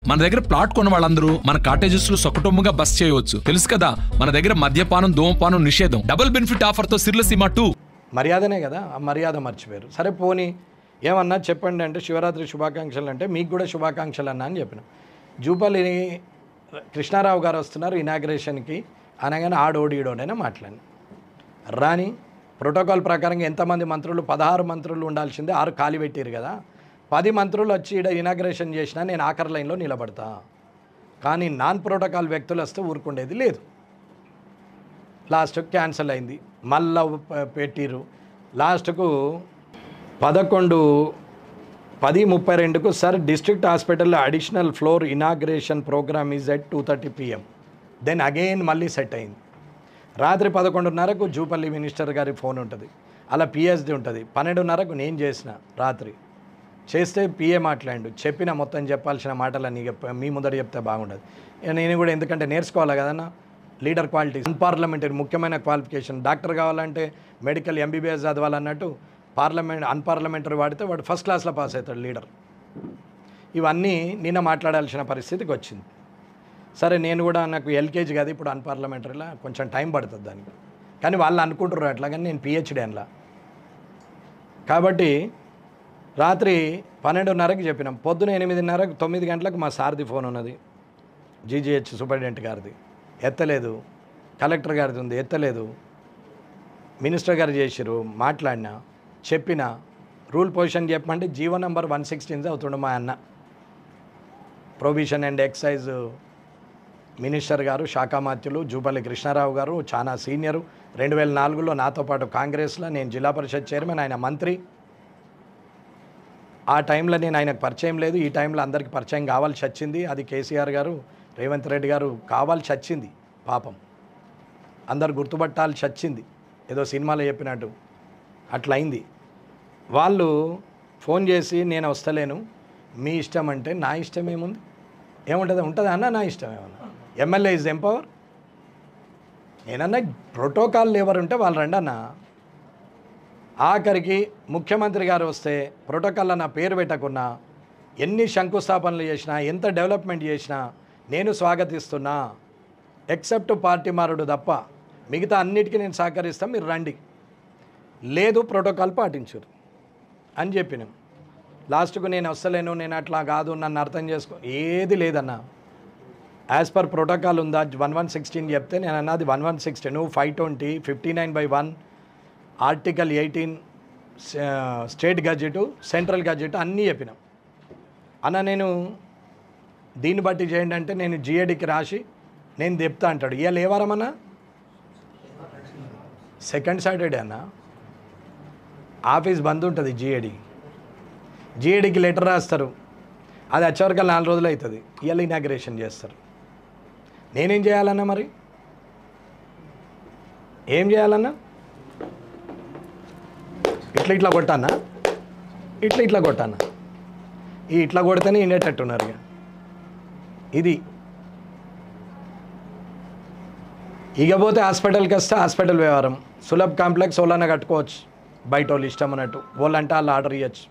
మన దగ్గర ప్లాట్ కొన్న వాళ్ళందరూ మన కాటేజెస్ లో సకుటుంబంగా బస్ చేయవచ్చు. తెలుసు కదా, మన దగ్గర మద్యపానం ధూమపానం నిషేధం. డబుల్ బెనిఫిట్ ఆఫర్ తో సిర్లసీమ 2. మర్యాదనే కదా, ఆ మర్యాద మర్చిపోయారు. సరే పోనీ ఏమన్నా చెప్పండి అంటే శివరాత్రి శుభాకాంక్షలు అంటే మీకు కూడా శుభాకాంక్షలు అన్నా అని చెప్పిన. జూపల్లి కృష్ణారావు గారు వస్తున్నారు ఇనాగ్రేషన్కి అనగానే ఆడోడీడోడైనా మాట్లాడి రాని ప్రోటోకాల్ ప్రకారంగా ఎంతమంది మంత్రులు 16 మంత్రులు ఉండాల్సిందే, 6 ఖాళీ పెట్టారు కదా, 10 మంత్రులు వచ్చి ఇక్కడ ఇనాగ్రేషన్ చేసినా నేను ఆఖరి లైన్లో నిలబడతా. కానీ నాన్ ప్రోటోకాల్ వ్యక్తులు వస్తే ఊరుకుండేది లేదు. లాస్ట్కు క్యాన్సిల్ అయింది, మళ్ళా పెట్టిరు. లాస్ట్కు 11:10:32కు సార్ డిస్ట్రిక్ట్ హాస్పిటల్లో additional floor inauguration program is at 2:30 PM. Then again మళ్ళీ సెట్ అయింది. రాత్రి 11:30కు జూపల్లి మినిస్టర్ గారి ఫోన్ ఉంటుంది, అలా పిహెచ్డి ఉంటుంది. 12:30కు నేను చేసిన రాత్రి చేస్తే పిఏ మాట్లాడు, చెప్పిన మొత్తం చెప్పాల్సిన మాటలన్నీ మీ ముందర చెప్తే బాగుండదు. నేను కూడా ఎందుకంటే నేర్చుకోవాలి కదన్నా, లీడర్ క్వాలిటీ అన్పార్లమెంటరీ ముఖ్యమైన క్వాలిఫికేషన్. డాక్టర్ కావాలంటే మెడికల్ MBBS చదవాలన్నట్టు అన్పార్లమెంటరీ వాడితే వాడు ఫస్ట్ క్లాస్లో పాస్ అవుతాడు లీడర్. ఇవన్నీ నిన్న మాట్లాడాల్సిన పరిస్థితికి వచ్చింది. సరే నేను కూడా నాకు LKG కదా ఇప్పుడు అన్పార్లమెంటరీలో కొంచెం టైం పడుతుంది దానికి, కానీ వాళ్ళు అనుకుంటారు అట్లా, కానీ నేను PhD అనిలా. కాబట్టి రాత్రి 12:30కి చెప్పినాం, పొద్దున 8:30కు 9 గంటలకు మా సార్ది ఫోన్ ఉన్నది, GGH సూపరింటెండెంట్ గారిది, ఎత్తలేదు. కలెక్టర్ గారిది ఉంది, ఎత్తలేదు. మినిస్టర్ గారు చేసిరు, మాట్లాడినా, చెప్పిన రూల్ పొజిషన్ చెప్పమంటే జీవో నంబర్ 116 అవుతుండే మా అన్న ప్రొవిషన్ అండ్ ఎక్సైజ్ మినిస్టర్ గారు, శాఖామాత్యులు జూపల్లి కృష్ణారావు గారు, చాలా సీనియరు. 2004లో నాతో పాటు కాంగ్రెస్లో నేను జిల్లా పరిషత్ చైర్మన్, ఆయన మంత్రి. ఆ టైంలో నేను ఆయనకు పరిచయం లేదు, ఈ టైంలో అందరికీ పరిచయం కావాల్సి వచ్చింది. అది కేసీఆర్ గారు, రేవంత్ రెడ్డి గారు కావాల్సి వచ్చింది. పాపం అందరు గుర్తుపట్టాల్సి వచ్చింది, ఏదో సినిమాలో చెప్పినట్టు అట్లయింది. వాళ్ళు ఫోన్ చేసి నేను వస్తలేను, మీ ఇష్టం అంటే నా ఇష్టం ఏముంది, ఏముంటుంది, ఉంటుందా అన్న నా ఇష్టం ఏమన్నా. MLA is empower. నేనన్నా ప్రోటోకాల్ ఎవరు ఉంటే వాళ్ళు రండి అన్న. ఆఖరికి ముఖ్యమంత్రి గారు వస్తే ప్రోటోకాల్లో నా పేరు పెట్టకున్నా, ఎన్ని శంకుస్థాపనలు చేసినా, ఎంత డెవలప్మెంట్ చేసినా నేను స్వాగతిస్తున్నా. ఎక్సెప్ట్ పార్టీ మారుడు తప్ప మిగతా అన్నిటికీ నేను సహకరిస్తాను, మీరు రండి. లేదు ప్రోటోకాల్ పాటించరు అని చెప్పినాం. లాస్ట్కు నేను వస్తలేను, నేను అట్లా కాదు, నన్ను అర్థం చేసుకో, ఏది లేదన్నా. యాజ్ పర్ ప్రోటోకాల్ ఉందా 1116 చెప్తే నేను అన్నది 1116, నువ్వు 520, 59/1, article 18 state gazette, central gazette అన్నీ చెప్పినాం అన్న. నేను దీన్ని బట్టి చేయండి అంటే నేను GADకి రాసి నేను చెప్తా అంటాడు. ఇవాళ ఏ వారం అన్నా, సెకండ్ సాటర్డే అన్న, ఆఫీస్ బంద్ ఉంటుంది. GADకి లెటర్ రాస్తారు, అది వచ్చేవరకు 4 రోజులు అవుతుంది. ఇవాళ ఇనాగ్రేషన్ చేస్తారు. నేనేం చేయాలన్నా, మరి ఏం చేయాలన్నా? ఇట్లా కొట్టానా, ఇట్లా కొట్టానా, ఇట్లా కొడితేనే ఇండేటట్టున్నారు. ఇది ఇకపోతే హాస్పిటల్కి వస్తే హాస్పిటల్ వ్యవహారం సులభ్ కాంప్లెక్స్ వాళ్ళన్నా కట్టుకోవచ్చు, బయట వాళ్ళు ఇష్టం అన్నట్టు. వాళ్ళంటే వాళ్ళు ఆర్డర్ ఇవ్వచ్చు,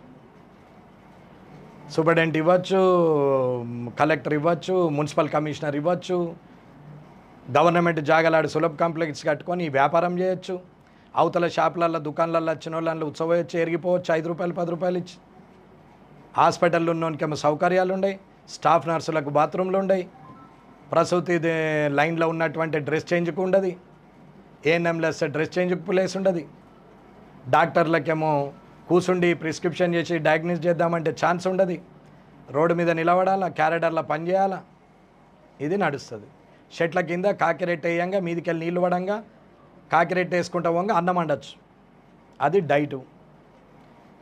సూపరింటెండెంట్ ఇవ్వచ్చు, కలెక్టర్ ఇవ్వచ్చు, మున్సిపల్ కమిషనర్ ఇవ్వచ్చు. గవర్నమెంట్ జాగలాడు సులభ్ కాంప్లెక్స్ కట్టుకొని వ్యాపారం చేయొచ్చు. అవతల షాపులలో దుకాణాలలో వచ్చిన వాళ్ళని ఉత్సవం వచ్చి ఎరిగిపోవచ్చు, 5 రూపాయలు 10 రూపాయలు ఇచ్చి. హాస్పిటల్లో ఉన్నోనికేమో సౌకర్యాలు ఉన్నాయి, స్టాఫ్ నర్సులకు బాత్రూమ్లు ఉన్నాయి, ప్రసూతి లైన్లో ఉన్నటువంటి డ్రెస్ చేంజ్కు ఉండదు, ANMలు వస్తే డ్రెస్ చేంజ్కి ప్లేస్ ఉండదు, డాక్టర్లకేమో కూర్చుండి ప్రిస్క్రిప్షన్ చేసి డయాగ్నోస్ చేద్దామంటే ఛాన్స్ ఉండదు, రోడ్డు మీద నిలబడాలా, క్యారెడర్లో పని చేయాలా. ఇది నడుస్తుంది. షెట్ల కింద కాకిరెట్ వేయంగా మీదికెళ్ళి నీళ్ళు పడంగా కాకిరెట్ వేసుకుంటా పోగా అన్నం వండొచ్చు, అది డైటు.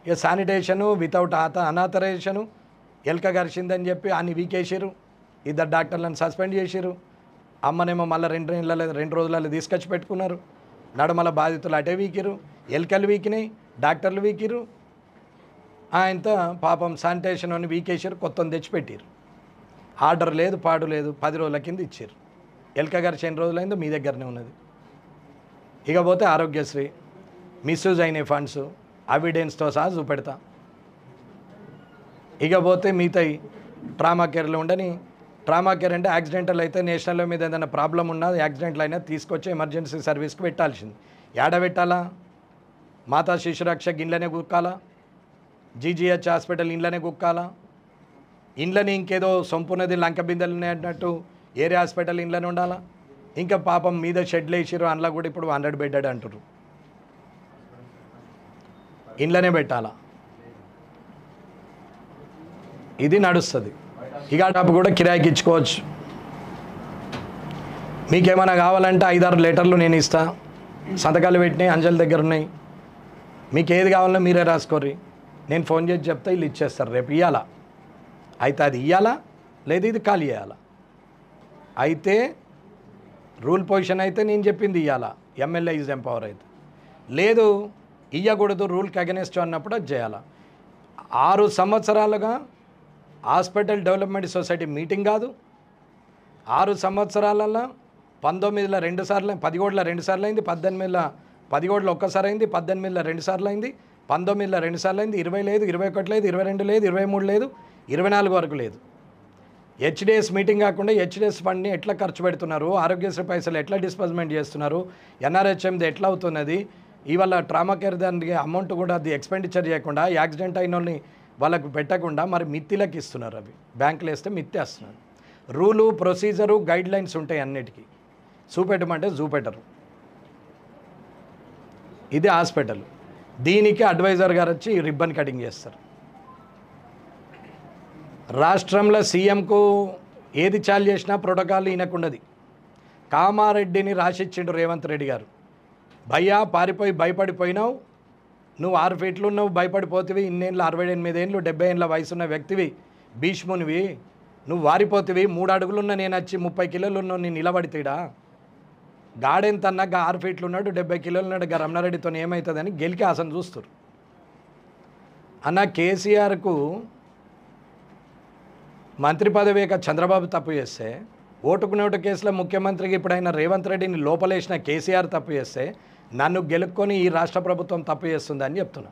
ఇక శానిటేషను వితౌట్ అనాథరైజేషను ఎల్క గరిచిందని చెప్పి అన్ని వీకేసారు, 2 డాక్టర్లను సస్పెండ్ చేసారు. అమ్మనేమో మళ్ళీ 2 రోజులలో తీసుకొచ్చి పెట్టుకున్నారు. నడుమల బాధితులు అటే వీకిరు, ఎల్కలు వీకినాయి, డాక్టర్లు వీకిరు. ఆయనతో పాపం శానిటేషన్ అని వీకేసారు, కొత్తని తెచ్చిపెట్టారు. ఆర్డర్ లేదు, పాడు లేదు, 10 రోజుల కింద ఇచ్చారు. ఎల్క గారు 10 రోజులైందో మీ దగ్గరనే ఉన్నది. ఇకపోతే ఆరోగ్యశ్రీ మిస్యూజ్ అయిన ఫండ్స్ అవిడెన్స్తో సహా చూపెడతా. ఇకపోతే మిగతాయి ట్రామా కేర్లో ఉండని. ట్రామా కేర్ అంటే యాక్సిడెంటల్ అయితే నేషనల్ మీద ఏదైనా ప్రాబ్లం ఉన్నా యాక్సిడెంట్లు అయినా తీసుకొచ్చి ఎమర్జెన్సీ సర్వీస్కి పెట్టాల్సింది. ఏడ పెట్టాలా? మాతా శిశురక్ష ఇంట్లోనే కుక్కాలా? జీజీహెచ్ హాస్పిటల్ ఇంట్లోనే కుక్కాలా? ఇండ్లని ఇంకేదో సొంపున్నది లంక బిందెలు అన్నట్టు ఏరియా హాస్పిటల్ ఇంట్లోనే ఉండాలా? ఇంకా పాపం మీద షెడ్లు వేసిరు, అందులో కూడా ఇప్పుడు 100 బెడ్డెడ్ అంటారు. ఇంట్లోనే పెట్టాలా? ఇది నడుస్తుంది. ఇక డబ్బు కూడా కిరాయికి ఇచ్చుకోవచ్చు. మీకేమైనా కావాలంటే 5-6 లెటర్లు నేను ఇస్తా, సంతకాలు పెట్టినాయి, అంజల్ దగ్గర ఉన్నాయి. మీకు ఏది కావాలన్నా మీరే రాసుకోర్రి, నేను ఫోన్ చేసి చెప్తే వీళ్ళు ఇచ్చేస్తారు. రేపు ఇవ్వాలా? అయితే అది ఇవ్వాలా, లేదు ఇది ఖాళీ చేయాలా? అయితే రూల్ పొజిషన్ అయితే నేను చెప్పింది ఇవ్వాలా, ఎమ్మెల్యే ఈజ్ ఎంపవర్. అయితే లేదు ఇవ్వకూడదు, రూల్కి అగెనెస్ట్ అన్నప్పుడు అది చేయాలా. 6 సంవత్సరాలుగా హాస్పిటల్ డెవలప్మెంట్ సొసైటీ మీటింగ్ కాదు. 6 సంవత్సరాలలో 19లో 2 సార్లు, 17లో 2 సార్లు అయింది, 18లో 17లో ఒక్కసారి అయింది, 18లో 2 సార్లు అయింది, 19లో 2 సార్లు అయింది, 20 లేదు, 21 లేదు, 22 లేదు, 23 లేదు, 24 వరకు లేదు. హెచ్డిఎస్ మీటింగ్ కాకుండా హెచ్డిఎస్ ఫండ్ని ఎట్లా ఖర్చు పెడుతున్నారు, ఆరోగ్యశ్రీ పైసలు ఎట్లా డిస్బర్స్మెంట్ చేస్తున్నారు, ఎన్ఆర్హెచ్ఎంది ఎట్లా అవుతున్నది, ఇవాళ ట్రామా కేర్ దానికి అమౌంట్ కూడా అది ఎక్స్పెండిచర్ చేయకుండా యాక్సిడెంట్ అయిన వాళ్ళని వాళ్ళకు పెట్టకుండా మరి మిత్తిలకు ఇస్తున్నారు. అవి బ్యాంకులు వేస్తే మిత్తి వేస్తున్నారు. రూలు ప్రొసీజరు గైడ్ లైన్స్ ఉంటాయి అన్నిటికీ. చూపెట్టమంటే చూపెట్టరు. ఇది హాస్పిటల్. దీనికి అడ్వైజర్ గారు వచ్చి రిబ్బన్ కటింగ్ చేస్తారు. రాష్ట్రంలో సీఎంకు ఏది చాలు చేసినా ప్రోటోకాల్ ఈయనకున్నది. కామారెడ్డిని రాసిచ్చిండు రేవంత్ రెడ్డి గారు. భయ్యా పారిపోయి భయపడిపోయినావు, నువ్వు 6 ఫీట్లు ఉన్నావు, భయపడిపోతివి, ఇన్నేళ్ళు 68 ఏళ్ళు 70 ఏళ్ళ వయసున్న వ్యక్తివి, భీష్మునివి, నువ్వు వారిపోతివి, 3 అడుగులున్న నేను వచ్చి 30 కిలోలు ఉన్నావు, నేను నిలబడితేడా గాడెంత అన్నాక 6 ఫీట్లు ఉన్నాడు, 70 కిలోలు ఉన్నాడు, రమణారెడ్డితో ఏమవుతుందని గెలికి ఆసన చూస్తారు. అన్న కేసీఆర్కు మంత్రి పదవి చంద్రబాబు తప్పు చేస్తే, ఓటుకు నోటు కేసులో ముఖ్యమంత్రికి ఇప్పుడైనా రేవంత్ రెడ్డిని లోపలేసిన కేసీఆర్ తప్పు చేస్తే, నన్ను గెలుక్కొని ఈ రాష్ట్ర ప్రభుత్వం తప్పు చేస్తుందని చెప్తున్నా.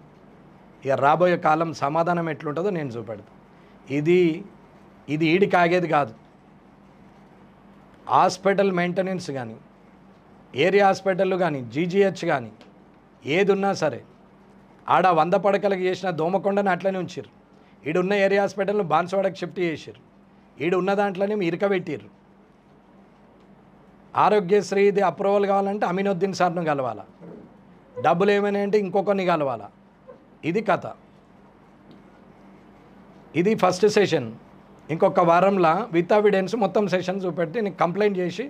ఇక రాబోయే కాలం సమాధానం ఎట్లుంటుందో నేను చూపెడతాను. ఇది ఈడికి ఆగేది కాదు. హాస్పిటల్ మెయింటెనెన్స్ కానీ, ఏరియా హాస్పిటల్ కానీ, జీజీహెచ్ కానీ ఏది ఉన్నా సరే, ఆడ 100 పడకలకు చేసిన దోమకొండని అట్లనే ఉంచారు. ఈడున్న ఏరియా హాస్పిటల్ను బాన్సువాడకు షిఫ్ట్ చేసారు. ఈడున్న దాంట్లోనే ఇరకబెట్టారు. ఆరోగ్యశ్రీ ఇది అప్రూవల్ కావాలంటే అమీనుద్దీన్ సార్ను కలవాలా, డబ్బులు ఏమైనా అంటే ఇంకొకరిని కలవాలా. ఇది కథ. ఇది ఫస్ట్ సెషన్. ఇంకొక వారంలో విత్ ఎవిడెన్స్ మొత్తం సెషన్ చూపెట్టి నేను కంప్లైంట్ చేసి,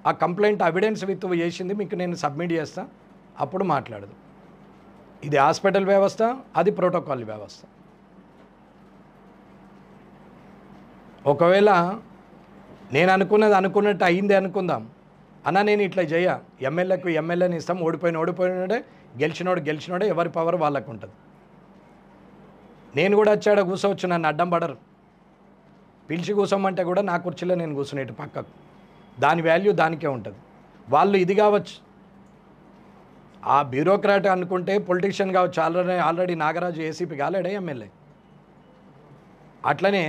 ఆ కంప్లైంట్ ఎవిడెన్స్ విత్ చేసింది మీకు నేను సబ్మిట్ చేస్తా, అప్పుడు మాట్లాడదు. ఇది హాస్పిటల్ వ్యవస్థ, అది ప్రోటోకాల్ వ్యవస్థ. ఒకవేళ నేను అనుకున్నట్టు అయింది అనుకుందాం అన్న, నేను ఇట్లా చేయ, ఎమ్మెల్యేని ఇస్తాం, ఓడిపోయినోడే, గెలిచినోడే, ఎవరి పవర్ వాళ్ళకు ఉంటుంది. నేను కూడా వచ్చాడ కూర్చోవచ్చు, నన్ను అడ్డం పడరు. పిలిచి కూర్చోమంటే కూడా నా కుర్చీలో నేను కూర్చునేటు పక్కకు, దాని వాల్యూ దానికే ఉంటుంది. వాళ్ళు ఇది కావచ్చు, ఆ బ్యూరోక్రాట్ అనుకుంటే పొలిటీషియన్ కావచ్చు. ఆల్రెడీ నాగరాజు ఏసీపీ కాలేడే ఎమ్మెల్యే. అట్లనే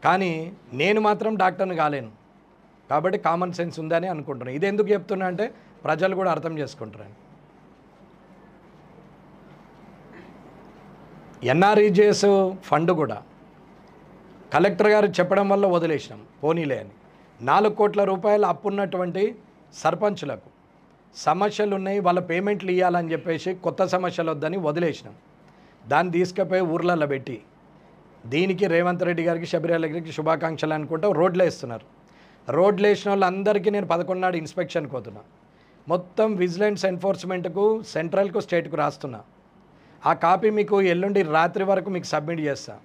కానీ నేను మాత్రం డాక్టర్ని కాలేను. కాబట్టి కామన్ సెన్స్ ఉందని అనుకుంటున్నాను. ఇది ఎందుకు చెప్తున్నా అంటే ప్రజలు కూడా అర్థం చేసుకుంటారని. ఎన్ఆర్ఈజీఎస్ ఫండ్ కూడా కలెక్టర్ గారు చెప్పడం వల్ల వదిలేసినాం, పోనీలే అని. 4 కోట్ల రూపాయలు అప్పున్నటువంటి సర్పంచులకు సమస్యలు ఉన్నాయి, వాళ్ళ పేమెంట్లు ఇవ్వాలని చెప్పేసి కొత్త సమస్యలు వద్దని వదిలేసినాం. దాన్ని తీసుకుపోయి ఊర్లలో పెట్టి దీనికి రేవంత్ రెడ్డి గారికి, శబరిమల గారికి శుభాకాంక్షలు అనుకుంటూ రోడ్లు వేస్తున్నారు. రోడ్లు వేసిన వాళ్ళందరికీ నేను 11 నాడు ఇన్స్పెక్షన్కి పోతున్నా. మొత్తం విజిలెన్స్ ఎన్ఫోర్స్మెంట్కు, సెంట్రల్కు, స్టేట్కు రాస్తున్నా. ఆ కాపీ మీకు ఎల్లుండి రాత్రి వరకు మీకు సబ్మిట్ చేస్తా.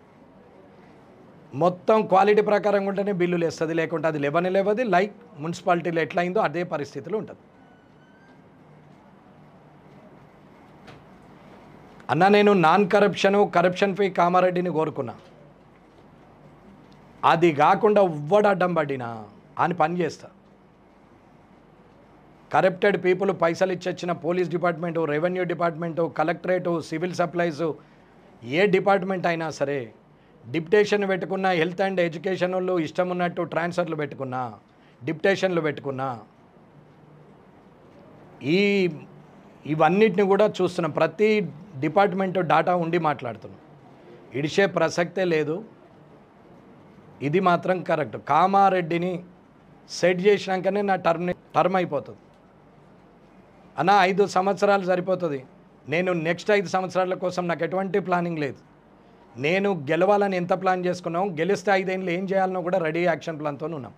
మొత్తం క్వాలిటీ ప్రకారం ఉంటేనే బిల్లులు వేస్తుంది, లేకుంటే అది లేవది. లైక్ మున్సిపాలిటీలో ఎట్లా అయిందో అదే పరిస్థితిలో ఉంటుంది. అన్న నేను నాన్ కరప్షన్ ఫ్రీ కామారెడ్డిని కోరుకున్నా. అది కాకుండా ఎవ్వడు అడ్డం పడినా అని పని చేస్తా. కరప్టెడ్ పీపుల్ పైసలు ఇచ్చొచ్చిన police department, revenue department, collectorate, civil supplies, ఏ డిపార్ట్మెంట్ అయినా సరే డిప్టేషన్ పెట్టుకున్నా, హెల్త్ అండ్ ఎడ్యుకేషన్ వాళ్ళు ఇష్టం ఉన్నట్టు ట్రాన్స్ఫర్లు పెట్టుకున్నా, డిప్టేషన్లు పెట్టుకున్నా, ఇవన్నిటిని కూడా చూస్తున్నాం. ప్రతి డిపార్ట్మెంటు డాటా ఉండి మాట్లాడుతున్నాం. ఇడిచే ప్రసక్తే లేదు. ఇది మాత్రం కరెక్ట్. కామారెడ్డిని సెట్ చేసినాకనే నా టర్మ్ అయిపోతుంది అన్న. 5 సంవత్సరాలు సరిపోతుంది. నేను నెక్స్ట్ 5 సంవత్సరాల కోసం నాకు ఎటువంటి ప్లానింగ్ లేదు. నేను గెలవాలని ఎంత ప్లాన్ చేసుకున్నాం, గెలిస్తే 5 ఏళ్ళు ఏం చేయాలనో కూడా రెడీ యాక్షన్ ప్లాన్తో ఉన్నాం.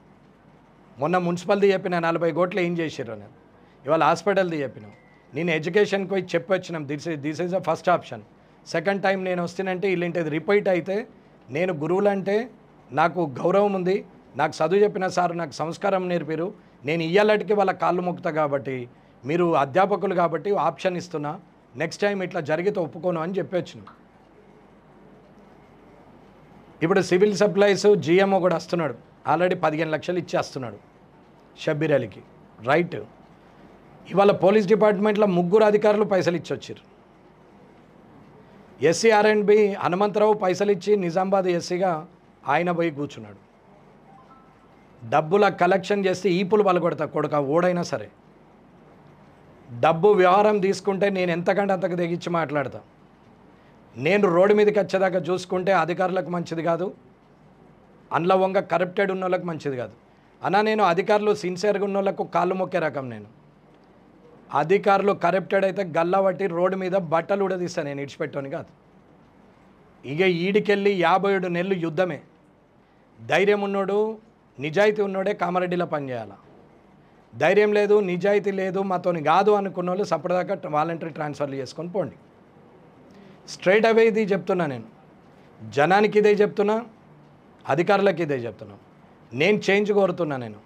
మొన్న మున్సిపల్ది చెప్పిన 40 కోట్లు ఏం చేసారు నేను. ఇవాళ హాస్పిటల్ది చెప్పినాం. నేను ఎడ్యుకేషన్కి పోయి చెప్పొచ్చినాం. This is the first option. Second time నేను వస్తానంటే ఇలాంటిది రిపీట్ అయితే, నేను గురువులంటే నాకు గౌరవం ఉంది, నాకు చదువు చెప్పిన సార్ నాకు సంస్కారం నేర్పారు, నేను ఇయ్యాలటికి వాళ్ళ కాళ్ళు మొక్కుతా కాబట్టి, మీరు అధ్యాపకులు కాబట్టి ఆప్షన్ ఇస్తున్నా, నెక్స్ట్ టైం ఇట్లా జరిగితే ఒప్పుకోను అని చెప్పొచ్చినాం. ఇప్పుడు సివిల్ సప్లైస్ జిఎంఓ కూడా వస్తున్నాడు. ఆల్రెడీ 15 లక్షలు ఇచ్చేస్తున్నాడు షబ్బీర్ అలీకి. రైట్. ఇవాళ పోలీస్ డిపార్ట్మెంట్లో 3 అధికారులు పైసలు ఇచ్చి వచ్చారు. SCR&B హనుమంతరావు పైసలు ఇచ్చి నిజామాబాద్ ఎస్సీగా ఆయన పోయి కూర్చున్నాడు. డబ్బుల కలెక్షన్ చేస్తే ఈపులు పలకొడతా కొడుక ఓడైనా సరే. డబ్బు వ్యవహారం తీసుకుంటే నేను ఎంతకంటే అంతకు తెగించి మాట్లాడతా. నేను రోడ్డు మీదకి వచ్చేదాకా చూసుకుంటే అధికారులకు మంచిది కాదు, అండ్ల వంగ కరప్టెడ్ ఉన్న వాళ్ళకి మంచిది కాదు అన్న. నేను అధికారులు సిన్సియర్గా ఉన్న వాళ్ళకు కాళ్ళు మొక్కే రకం. నేను అధికారులు కరప్టెడ్ అయితే గల్లబట్టి రోడ్డు మీద బట్టలు ఉడదీస్తాను. నేను ఇడిచిపెట్టాను కాదు. ఇక ఈడికెళ్ళి 57 నెలలు యుద్ధమే. ధైర్యం ఉన్నోడు, నిజాయితీ ఉన్నోడే కామారెడ్డిలో పనిచేయాలి. ధైర్యం లేదు, నిజాయితీ లేదు, మాతోని కాదు అనుకున్న వాళ్ళు సపరేట్గా వాలంటరీ ట్రాన్స్ఫర్లు చేసుకొని పోండి. స్ట్రైట్ అవే ఇది చెప్తున్నా. నేను జనానికి ఇదే చెప్తున్నా, అధికారులకు ఇదే చెప్తున్నా. నేను చేంజ్ కోరుతున్నా. నేను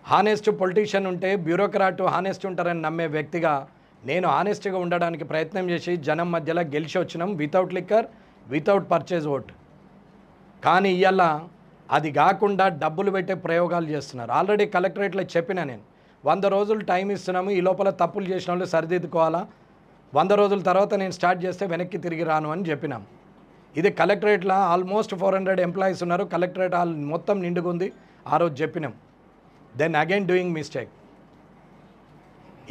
హానెస్ట్ పొలిటీషియన్ ఉంటే, బ్యూరోక్రాట్ హానెస్ట్ ఉంటారని నమ్మే వ్యక్తిగా నేను హానెస్ట్గా ఉండడానికి ప్రయత్నం చేసి జనం మధ్యలో గెలిచి వచ్చినాం. Without liquor, without purchase vote. కానీ ఇవాళ అది కాకుండా డబ్బులు పెట్టే ప్రయోగాలు చేస్తున్నారు. ఆల్రెడీ కలెక్టరేట్లో చెప్పినా నేను, 100 రోజులు టైం ఇస్తున్నాము, ఈ లోపల తప్పులు చేసిన వాళ్ళు సరిదిద్దుకోవాలా, 100 రోజుల తర్వాత నేను స్టార్ట్ చేస్తే వెనక్కి తిరిగి రాను అని చెప్పినాం. ఇది కలెక్టరేట్లో ఆల్మోస్ట్ 400 ఎంప్లాయీస్ ఉన్నారు. కలెక్టరేట్ హాల్ మొత్తం నిండుకుంది. ఆ రోజు చెప్పినాం. Then again doing mistake.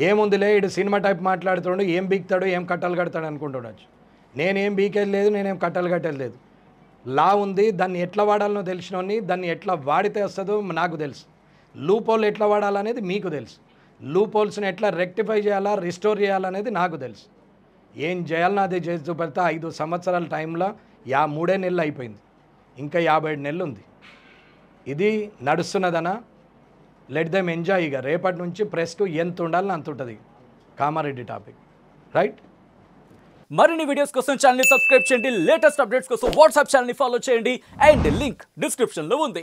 ఏముందిలే, ఇటు సినిమా టైప్ మాట్లాడుతున్నాడు, ఏం బీక్తాడు, ఏం కట్టలు కడతాడు అనుకుంటుండొచ్చు. నేనేం బీకేది లేదు, నేనేం కట్టలు కట్టేది లేదు. లా ఉంది, దాన్ని ఎట్లా వాడాలనో తెలిసినోని, దాన్ని ఎట్లా వాడితే వస్తుందో నాకు తెలుసు. లూప్ హోల్ ఎట్లా వాడాలనేది మీకు తెలుసు. లూప్ హోల్స్ని ఎట్లా రెక్టిఫై చేయాలా, రిస్టోర్ చేయాలనేది నాకు తెలుసు. ఏం చేయాలనో అదే చేసి చూపెడితే 5 సంవత్సరాల టైంలో 3 నెలలు అయిపోయింది. ఇంకా 57 నెలలు ఉంది. ఇది నడుస్తున్నదనా? Let them enjoy. ఇక రేపటి నుంచి ప్రెస్కు ఎంత ఉండాలని అంత ఉంటుంది కామారెడ్డి టాపిక్. రైట్. మరిన్ని వీడియోస్ కోసం ఛానల్ ని సబ్స్క్రైబ్ చేయండి. లేటెస్ట్ అప్డేట్స్ కోసం వాట్సాప్ ఛానల్ ని ఫాలో చేయండి. అండ్ లింక్ డిస్క్రిప్షన్ లో ఉంది.